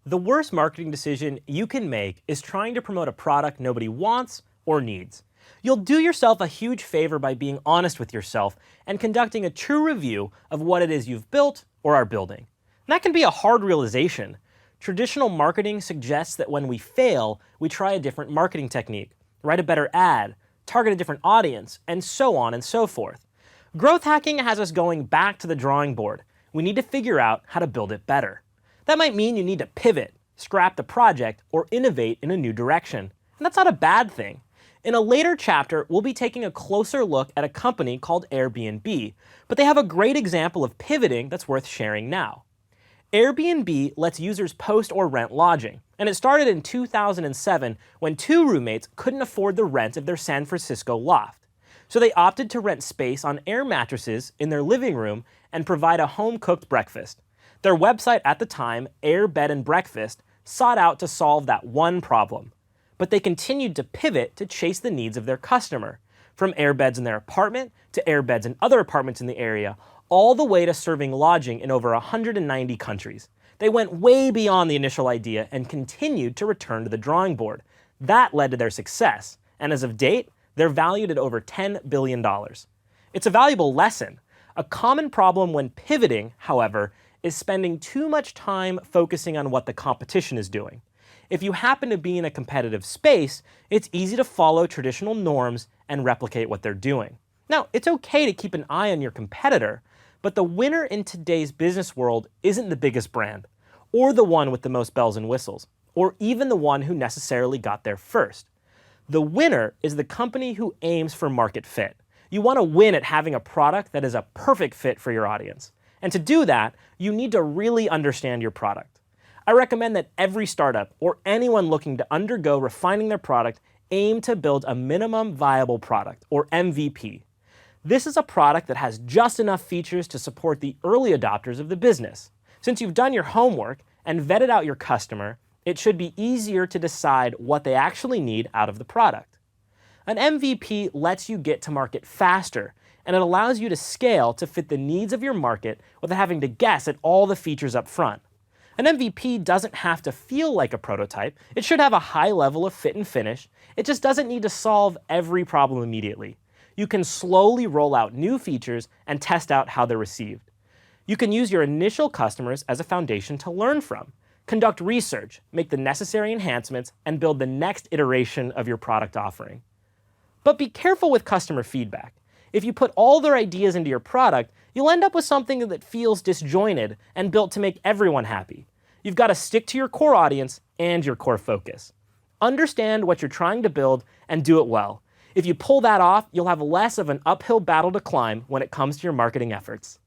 The worst marketing decision you can make is trying to promote a product nobody wants or needs. You'll do yourself a huge favor by being honest with yourself and conducting a true review of what it is you've built or are building. And that can be a hard realization. Traditional marketing suggests that when we fail, we try a different marketing technique, write a better ad, target a different audience, and so on and so forth. Growth hacking has us going back to the drawing board. We need to figure out how to build it better. That might mean you need to pivot, scrap the project, or innovate in a new direction. And that's not a bad thing. In a later chapter, we'll be taking a closer look at a company called Airbnb, but they have a great example of pivoting that's worth sharing now. Airbnb lets users post or rent lodging, and it started in 2007 when two roommates couldn't afford the rent of their San Francisco loft. So they opted to rent space on air mattresses in their living room and provide a home-cooked breakfast. Their website at the time, Air Bed and Breakfast, sought out to solve that one problem. But they continued to pivot to chase the needs of their customer, from airbeds in their apartment to airbeds in other apartments in the area, all the way to serving lodging in over 190 countries. They went way beyond the initial idea and continued to return to the drawing board. That led to their success, and as of date, they're valued at over $10 billion. It's a valuable lesson. A common problem when pivoting, however, is spending too much time focusing on what the competition is doing. If you happen to be in a competitive space, it's easy to follow traditional norms and replicate what they're doing. Now, it's okay to keep an eye on your competitor, but the winner in today's business world isn't the biggest brand, or the one with the most bells and whistles, or even the one who necessarily got there first. The winner is the company who aims for market fit. You want to win at having a product that is a perfect fit for your audience. And to do that, you need to really understand your product. I recommend that every startup or anyone looking to undergo refining their product aim to build a minimum viable product, or MVP. This is a product that has just enough features to support the early adopters of the business. Since you've done your homework and vetted out your customer, it should be easier to decide what they actually need out of the product. An MVP lets you get to market faster, and it allows you to scale to fit the needs of your market without having to guess at all the features up front. An MVP doesn't have to feel like a prototype. It should have a high level of fit and finish. It just doesn't need to solve every problem immediately. You can slowly roll out new features and test out how they're received. You can use your initial customers as a foundation to learn from. Conduct research, make the necessary enhancements, and build the next iteration of your product offering. But be careful with customer feedback. If you put all their ideas into your product, you'll end up with something that feels disjointed and built to make everyone happy. You've got to stick to your core audience and your core focus. Understand what you're trying to build and do it well. If you pull that off, you'll have less of an uphill battle to climb when it comes to your marketing efforts.